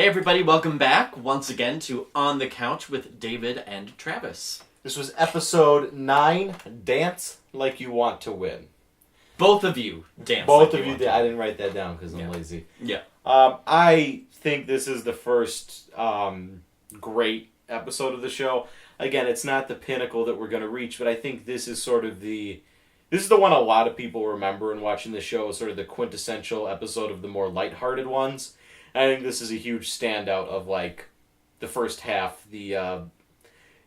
Hey everybody, welcome back once again to On the Couch with David and Travis. This was episode 9, Dance Like You Want to Win. Both of you dance Both like of you you did. I didn't write that down because I'm lazy. Yeah. I think this is the first great episode of the show. Again, it's not the pinnacle that we're going to reach, but I think this is sort of the one a lot of people remember in watching the show, sort of the quintessential episode of the more lighthearted ones. And I think this is a huge standout of like the first half, the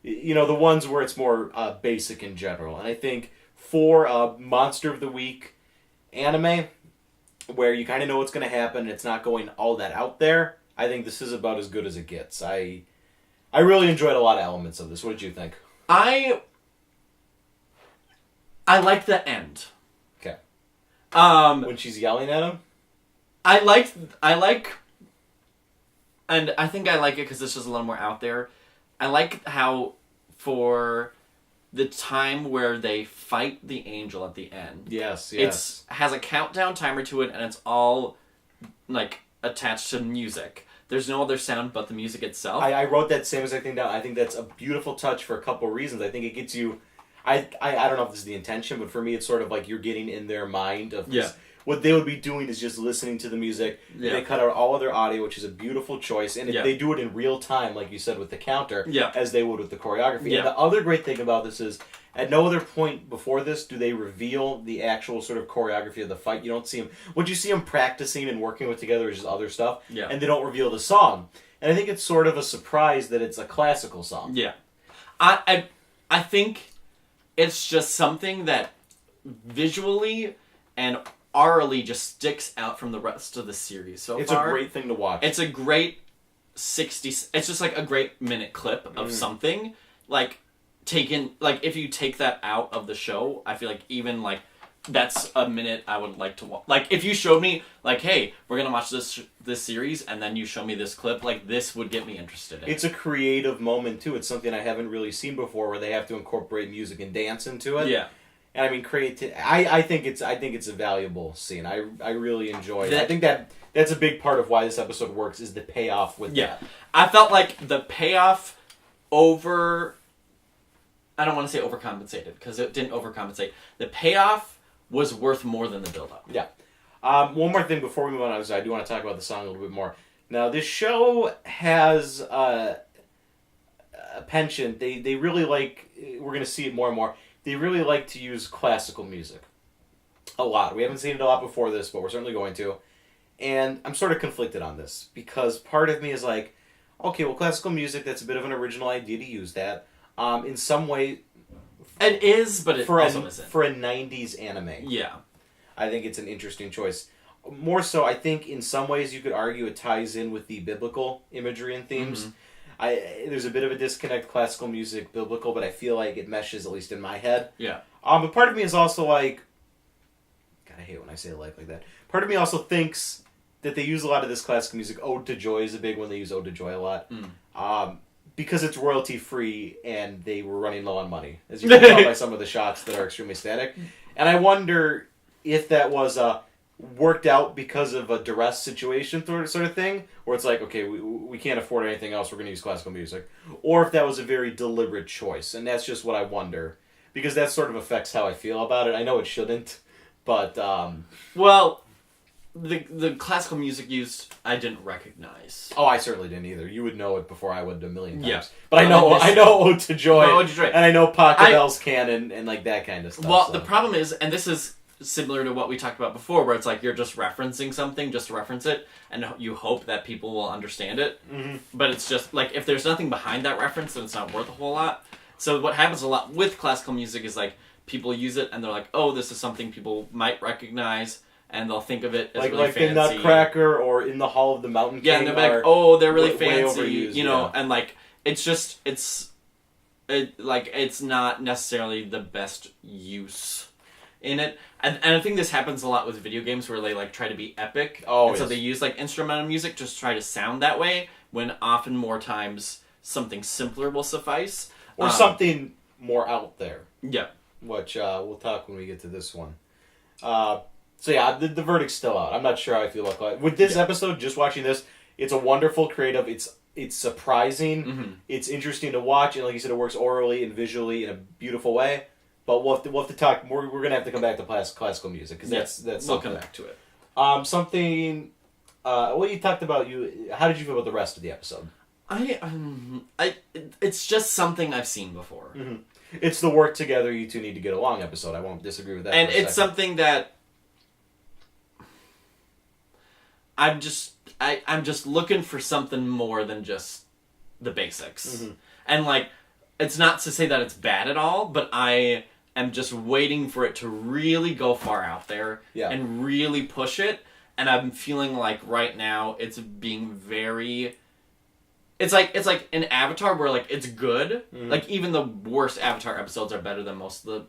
ones where it's more basic in general. And I think for a Monster of the Week anime, where you kind of know what's going to happen and it's not going all that out there, I think this is about as good as it gets. I really enjoyed a lot of elements of this. What did you think? I like the end. Okay. When she's yelling at him? I like, and I think I like it because it's just a little more out there. I like how for the time where they fight the angel at the end. Yes. It has a countdown timer to it, and it's all like attached to music. There's no other sound but the music itself. I wrote that same exact thing down. I think that's a beautiful touch for a couple of reasons. I think it gets you... I don't know if this is the intention, but for me it's sort of like you're getting in their mind of this. What they would be doing is just listening to the music. Yeah. They cut out all other audio, which is a beautiful choice. And they do it in real time, like you said, with the counter, as they would with the choreography. Yeah. And the other great thing about this is, at no other point before this do they reveal the actual sort of choreography of the fight. You don't see them... What you see them practicing and working with together is just other stuff. Yeah. And they don't reveal the song. And I think it's sort of a surprise that it's a classical song. Yeah. I think it's just something that visually and aurally just sticks out from the rest of the series so far. It's a great thing to watch. It's a great 60... It's just like a great minute clip of something. Like, if you take that out of the show, I feel like even, like, that's a minute I would like to watch. Like, if you showed me, like, hey, we're gonna watch this series, and then you show me this clip, like, this would get me interested in it. It's a creative moment, too. It's something I haven't really seen before, where they have to incorporate music and dance into it. Yeah. And I mean, I think it's a valuable scene. I really enjoy it. I think that's a big part of why this episode works, is the payoff with that. I felt like the payoff I don't want to say overcompensated, because it didn't overcompensate. The payoff was worth more than the build-up. Yeah. One more thing before we move on, I do want to talk about the song a little bit more. Now, this show has a penchant. They really like... We're going to see it more and more. They really like to use classical music. A lot. We haven't seen it a lot before this, but we're certainly going to. And I'm sort of conflicted on this, because part of me is like, okay, well, classical music, that's a bit of an original idea to use that. In some way... It is, but it also isn't. For a 90s anime. Yeah. I think it's an interesting choice. More so, I think in some ways you could argue it ties in with the biblical imagery and themes. Mm-hmm. There's a bit of a disconnect, classical music, biblical, but I feel like it meshes, at least in my head. Yeah. But part of me is also like... God, I hate when I say like that. Part of me also thinks that they use a lot of this classical music. Ode to Joy is a big one. They use Ode to Joy a lot. Because it's royalty-free and they were running low on money. As you can tell by some of the shots that are extremely static. And I wonder if that was worked out because of a duress situation sort of thing, where it's like, okay, we can't afford anything else, we're going to use classical music. Or if that was a very deliberate choice, and that's just what I wonder. Because that sort of affects how I feel about it. I know it shouldn't, but... Well, the classical music used, I didn't recognize. Oh, I certainly didn't either. You would know it before I would a million times. Yeah. But I know Ode to Joy, and I know Pachelbel's canon, and like that kind of stuff. Well, the problem is, and this is similar to what we talked about before, where it's like you're just referencing something just to reference it, and you hope that people will understand it. Mm-hmm. But it's just, like, if there's nothing behind that reference, then it's not worth a whole lot. So what happens a lot with classical music is, like, people use it, and they're like, oh, this is something people might recognize, and they'll think of it as really fancy. Like the Nutcracker or In the Hall of the Mountain King. Yeah, and they're like, oh, they're really fancy, you know, and, like, it's just, it's not necessarily the best use in it. And I think this happens a lot with video games where they, like, try to be epic. Oh, and so they use, like, instrumental music just to try to sound that way, when often more times something simpler will suffice. Or something more out there. Yeah. Which we'll talk when we get to this one. So yeah, the verdict's still out. I'm not sure how I feel about it. With this episode, just watching this, It's a wonderful creative. It's surprising. Mm-hmm. It's interesting to watch, and like you said, it works orally and visually in a beautiful way. But we'll have to talk. We're gonna have to come back to classical music because that's we'll come back to it. Something. Well, you talked about How did you feel about the rest of the episode? It's just something I've seen before. Mm-hmm. It's the work together, you two need to get along episode. I won't disagree with that. And it's something that I'm just looking for something more than just the basics. Mm-hmm. And like, it's not to say that it's bad at all, but I am just waiting for it to really go far out there and really push it. And I'm feeling like right now it's being very... It's like an Avatar where like it's good. Mm-hmm. Like even the worst Avatar episodes are better than most of the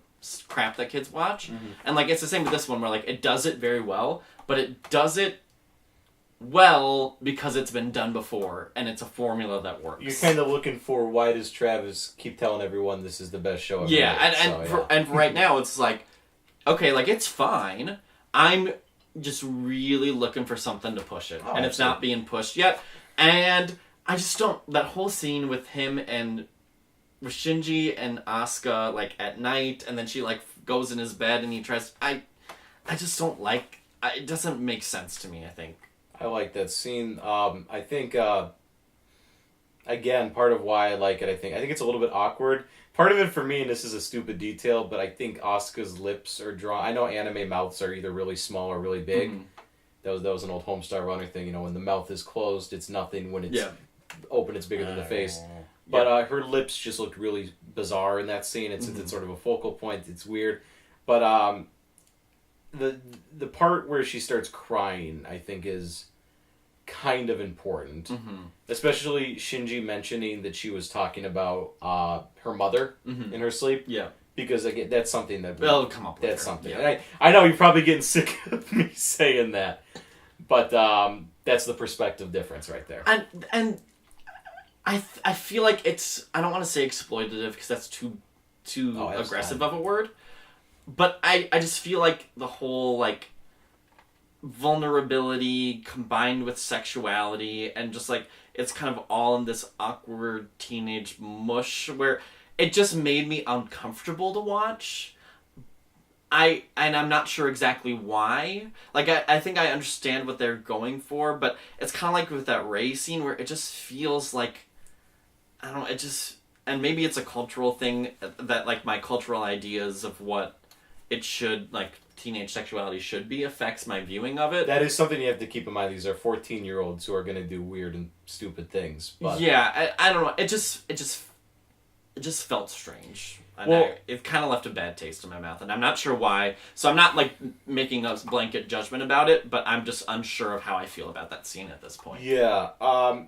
crap that kids watch. Mm-hmm. And like it's the same with this one where like it does it very well, but it does it well because it's been done before and it's a formula that works. You're kind of looking for why does Travis keep telling everyone this is the best show ever made? And right now it's like, okay, like it's fine. I'm just really looking for something to push it, and it's not being pushed yet. And I just don't... That whole scene with him and... with Shinji and Asuka, like, at night, and then she, like, goes in his bed and he tries... I just don't like... it doesn't make sense to me, I think. I like that scene. I think, again, part of why I like it, I think it's a little bit awkward. Part of it for me, and this is a stupid detail, but I think Asuka's lips are drawn... I know anime mouths are either really small or really big. Mm-hmm. That was an old Homestar Runner thing, when the mouth is closed, it's nothing. When it's... open, it's bigger than the face. But her lips just looked really bizarre in that scene. It's sort of a focal point. It's weird. But the part where she starts crying, I think, is kind of important. Mm-hmm. Especially Shinji mentioning that she was talking about her mother in her sleep. Yeah. Because again, that's something that... It'll come up later. That's something. Yeah. I know you're probably getting sick of me saying that. But that's the perspective difference right there. And I feel like it's... I don't want to say exploitative because that's too aggressive of a word. But I just feel like the whole, like, vulnerability combined with sexuality and just, like, it's kind of all in this awkward teenage mush where it just made me uncomfortable to watch. And I'm not sure exactly why. Like, I think I understand what they're going for, but it's kind of like with that Rey scene where it just feels like... I don't know, it just... And maybe it's a cultural thing that, like, my cultural ideas of what it should, like, teenage sexuality should be affects my viewing of it. That is something you have to keep in mind. These are 14-year-olds who are going to do weird and stupid things. But... Yeah, I don't know. It just felt strange. And it kind of left a bad taste in my mouth, and I'm not sure why. So I'm not, like, making a blanket judgment about it, but I'm just unsure of how I feel about that scene at this point. Yeah.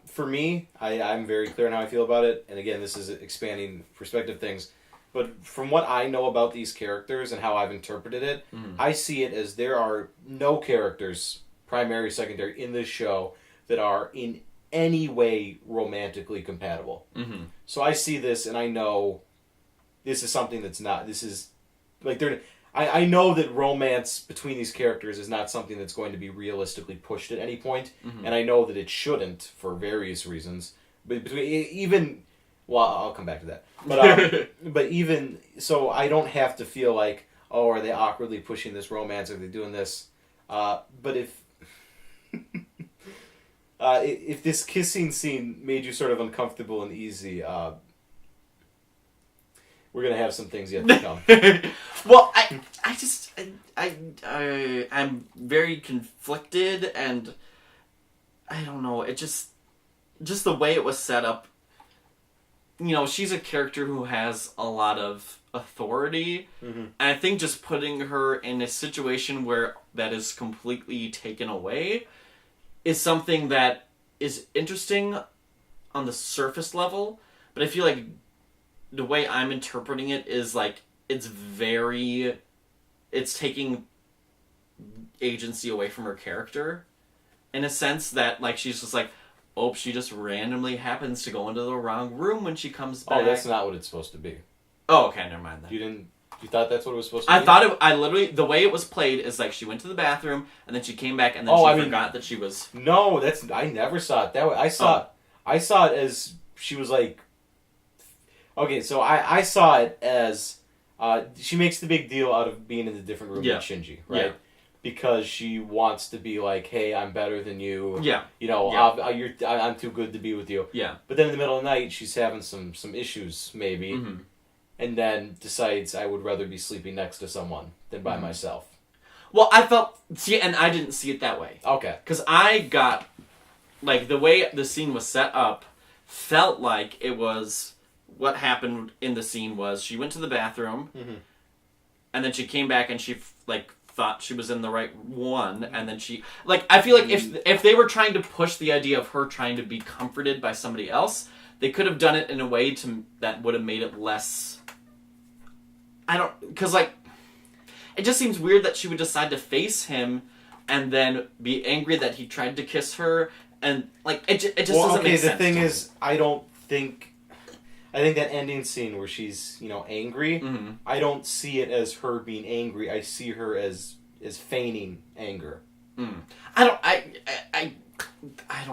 For me, I'm very clear on how I feel about it. And again, this is expanding perspective things. But from what I know about these characters and how I've interpreted it, I see it as there are no characters, primary, secondary, in this show that are in any way romantically compatible. Mm-hmm. So I see this and I know... This is something that's not... This is... Like, I know that romance between these characters is not something that's going to be realistically pushed at any point. Mm-hmm. And I know that it shouldn't for various reasons. But between... Even... Well, I'll come back to that. But but even... So I don't have to feel like, oh, are they awkwardly pushing this romance? Are they doing this? But if... if this kissing scene made you sort of uncomfortable and easy... We're gonna have some things yet to come. Well, I'm very conflicted, and I don't know. It just the way it was set up. She's a character who has a lot of authority, and I think just putting her in a situation where that is completely taken away is something that is interesting on the surface level, but I feel like the way I'm interpreting it is like it's taking agency away from her character in a sense that like she's just like, oh, she just randomly happens to go into the wrong room when she comes back. Oh, that's not what it's supposed to be. Oh, okay, never mind then. You didn't... You thought that's what it was supposed to be? I literally, the way it was played is like she went to the bathroom, and then she came back, and then she forgot that she was... No, I never saw it that way. I saw it as she was like... Okay, so I saw it as... she makes the big deal out of being in the different room with Shinji, right? Yeah. Because she wants to be like, hey, I'm better than you. Yeah. You know, I'm too good to be with you. Yeah. But then in the middle of the night, she's having some issues, maybe. Mm-hmm. And then decides I would rather be sleeping next to someone than by myself. Well, I felt... See, and I didn't see it that way. Okay. Because I got... Like, the way the scene was set up felt like it was... What happened in the scene was she went to the bathroom, and then she came back and she, like, thought she was in the right one, and then she... Like, I feel like if they were trying to push the idea of her trying to be comforted by somebody else, they could have done it in a way that would have made it less... Because, like, it just seems weird that she would decide to face him and then be angry that he tried to kiss her, and, like, it just doesn't make sense. The thing is, I think that ending scene where she's, you know, angry, I don't see it as her being angry. I see her as feigning anger. I don't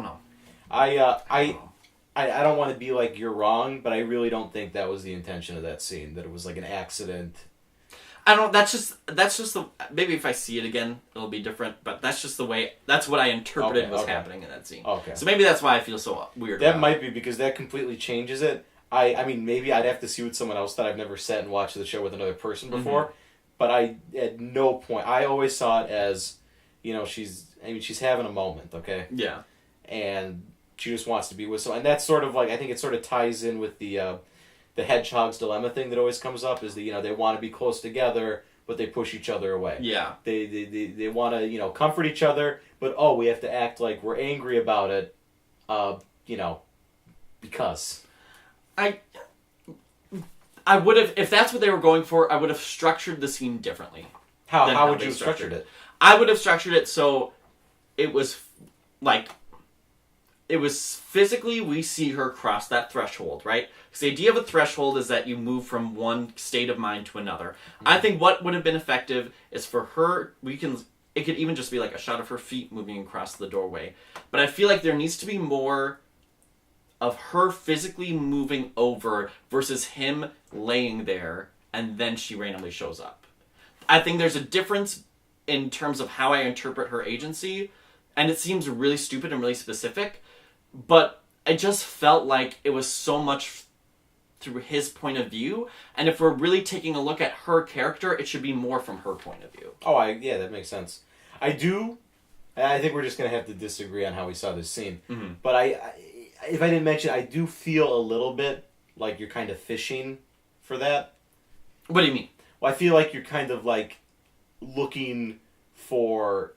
know. I don't want to be like you're wrong, but I really don't think that was the intention of that scene. That it was like an accident. I don't. That's just the. Maybe if I see it again, it'll be different. But that's just the way. That's what I interpreted was happening in that scene. Okay. So maybe that's why I feel so weird. That might be because that completely changes it. I mean, maybe I'd have to see with someone else that I've never sat and watched the show with another person before. But I, at no point, I always saw it as, you know, she's having a moment, okay? Yeah. And she just wants to be with someone. And that's sort of like, I think it sort of ties in with the hedgehog's dilemma thing that always comes up, is that, you know, they want to be close together, but they push each other away. Yeah. They want to, you know, comfort each other, but, we have to act like we're angry about it, you know, because... I would have, if that's what they were going for, I would have structured the scene differently. How would you have structured it? I would have structured it so it was, like, it was physically we see her cross that threshold, right? Because the idea of a threshold is that you move from one state of mind to another. I think what would have been effective is for her, it could even just be like a shot of her feet moving across the doorway. But I feel like there needs to be more of her physically moving over versus him laying there and then she randomly shows up. I think there's a difference in terms of how I interpret her agency, and it seems really stupid and really specific, but I just felt like it was so much through his point of view, and if we're really taking a look at her character, it should be more from her point of view. Yeah, that makes sense. I think we're just going to have to disagree on how we saw this scene, but if I didn't mention, I do feel a little bit like you're kind of fishing for that. What do you mean? Well, I feel like you're kind of like looking for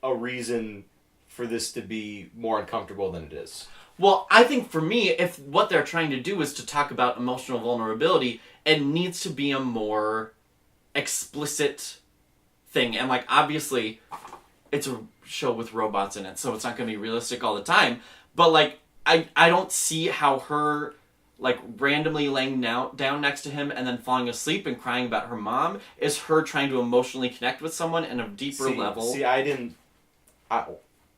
a reason for this to be more uncomfortable than it is. Well, I think for me, if what they're trying to do is to talk about emotional vulnerability, it needs to be a more explicit thing. And, like, obviously, it's a show with robots in it, so it's not going to be realistic all the time. But, like, I don't see how her, like, randomly laying down next to him and then falling asleep and crying about her mom is her trying to emotionally connect with someone in a deeper level. See,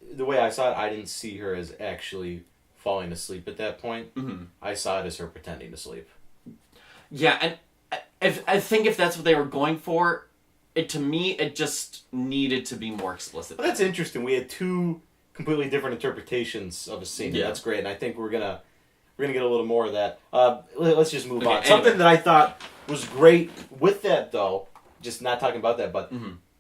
the way I saw it, I didn't see her as actually falling asleep at that point. I saw it as her pretending to sleep. Yeah, and I think if that's what they were going for, to me, it just needed to be more explicit. Well, that's interesting. We had two completely different interpretations of a scene. Yeah. That's great, and I think we're gonna get a little more of that. Let's just move on. Anyway. Something that I thought was great with that, though, just not talking about that, but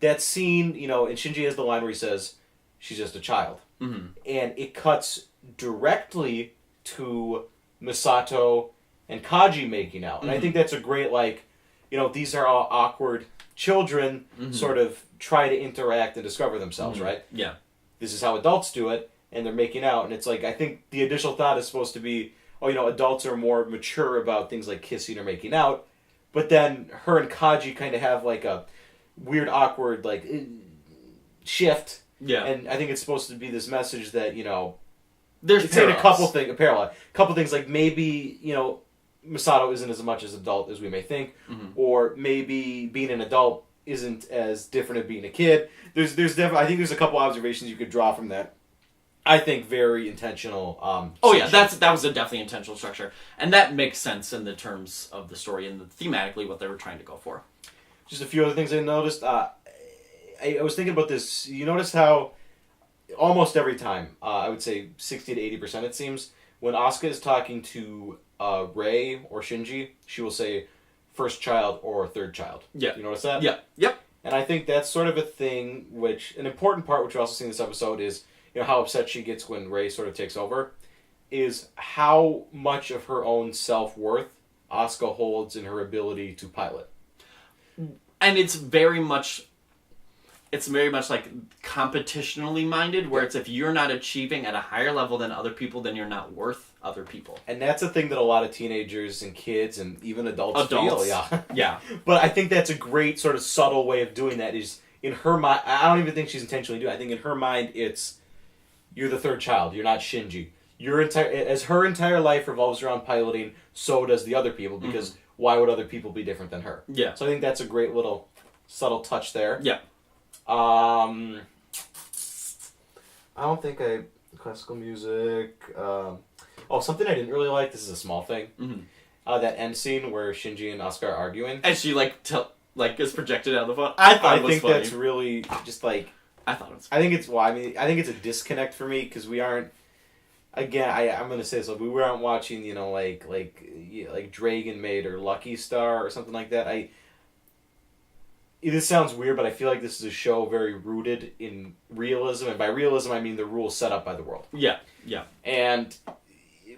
that scene, you know, and Shinji has the line where he says, "She's just a child," and it cuts directly to Misato and Kaji making out, and I think that's a great, like, you know, these are all awkward children, sort of try to interact and discover themselves, right? Yeah. This is how adults do it, and they're making out, and it's like, I think the initial thought is supposed to be, you know, adults are more mature about things like kissing or making out, but then her and Kaji kind of have, like, a weird, awkward, like, shift, and I think it's supposed to be this message that, you know, there's it's saying a couple things, like, maybe, you know, Masato isn't as much as adult as we may think, Mm-hmm. or maybe being an adult isn't as different as being a kid. There's definitely, I think there's a couple observations you could draw from that. I think very intentional. Oh yeah, that was a definitely intentional structure, and that makes sense in the terms of the story and thematically what they were trying to go for. Just a few other things I noticed. I was thinking about this. You notice how almost every time, I would say 60 to 80% it seems, when Asuka is talking to Rei or Shinji, she will say first child or third child. Yeah. You notice that? Yeah. Yep. And I think that's sort of a thing which, an important part which we also see in this episode is, how upset she gets when Rei sort of takes over, is how much of her own self-worth Asuka holds in her ability to pilot. And it's very much like competitionally minded, where it's if you're not achieving at a higher level than other people, then you're not worth other people. And that's a thing that a lot of teenagers and kids and even adults feel. Yeah. Yeah. But I think that's a great sort of subtle way of doing that is, in her mind, I don't even think she's intentionally doing it. I think in her mind it's, you're the third child, you're not Shinji. As her entire life revolves around piloting, so does the other people, because why would other people be different than her? Yeah. So I think that's a great little subtle touch there. Yeah. I don't think classical music. Something I didn't really like. This is a small thing. Mm-hmm. That end scene where Shinji and Asuka are arguing, and she is projected out of the phone. I think that's really just like. I thought it was. I think it's. Well, I mean, I think it's a disconnect for me because we aren't. Again, I'm gonna say this. Like, we weren't watching, like Dragon Maid or Lucky Star or something like that. This sounds weird, but I feel like this is a show very rooted in realism, and by realism I mean the rules set up by the world. Yeah, yeah. And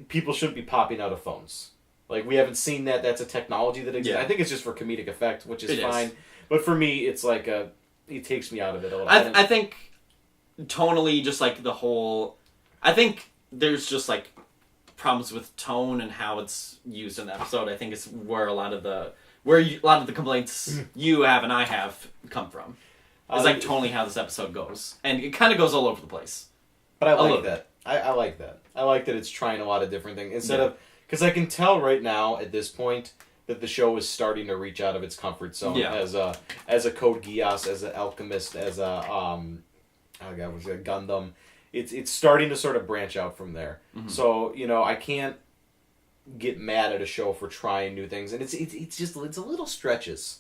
people shouldn't be popping out of phones. Like, we haven't seen that. That's a technology that exists. Yeah. I think it's just for comedic effect, which is fine. Is. But for me, it's like it takes me out of it a little. I think tonally, just like the whole, I think there's just like problems with tone and how it's used in the episode. I think it's where a lot of the complaints you have and I have come from. It's like totally how this episode goes, and it kind of goes all over the place. But I like that. I like that. I like that it's trying a lot of different things instead of, because I can tell right now at this point that the show is starting to reach out of its comfort zone as a Code Geass, as an alchemist, as a Gundam. It's starting to sort of branch out from there. Mm-hmm. So I can't get mad at a show for trying new things, and it's a little stretches,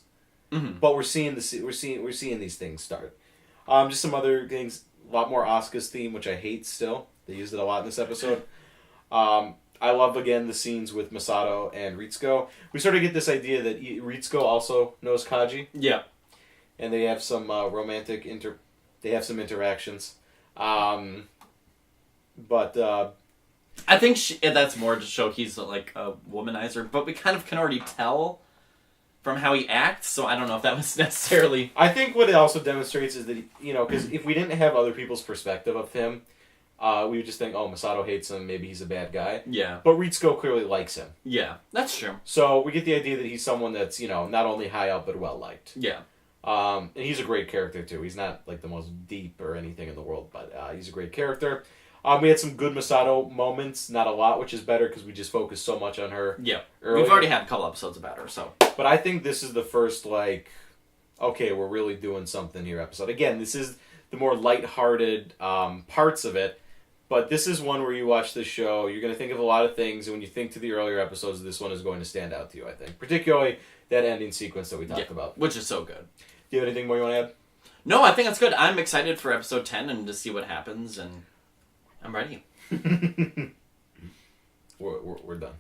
but we're seeing these things start. Just some other things. A lot more Asuka's theme, which I hate still. They used it a lot in this episode. I love, again, the scenes with Masato and Ritsuko. We sort of get this idea that Ritsuko also knows Kaji. Yeah. And they have some romantic interactions. But I think that's more to show he's like a womanizer, but we kind of can already tell from how he acts, so I don't know if that was necessarily... I think what it also demonstrates is that, because if we didn't have other people's perspective of him, we would just think, oh, Masato hates him, maybe he's a bad guy. Yeah. But Ritsuko clearly likes him. Yeah, that's true. So we get the idea that he's someone that's, not only high up, but well-liked. Yeah. And he's a great character, too. He's not, like, the most deep or anything in the world, but he's a great character. We had some good Masato moments, not a lot, which is better because we just focused so much on her. Yeah. Earlier. We've already had a couple episodes about her, so... But I think this is the first, okay, we're really doing something here episode. Again, this is the more lighthearted parts of it, but this is one where you watch this show, you're going to think of a lot of things, and when you think to the earlier episodes, this one is going to stand out to you, I think. Particularly that ending sequence that we talked about. Which is so good. Do you have anything more you want to add? No, I think that's good. I'm excited for episode 10 and to see what happens, and I'm ready. We're done.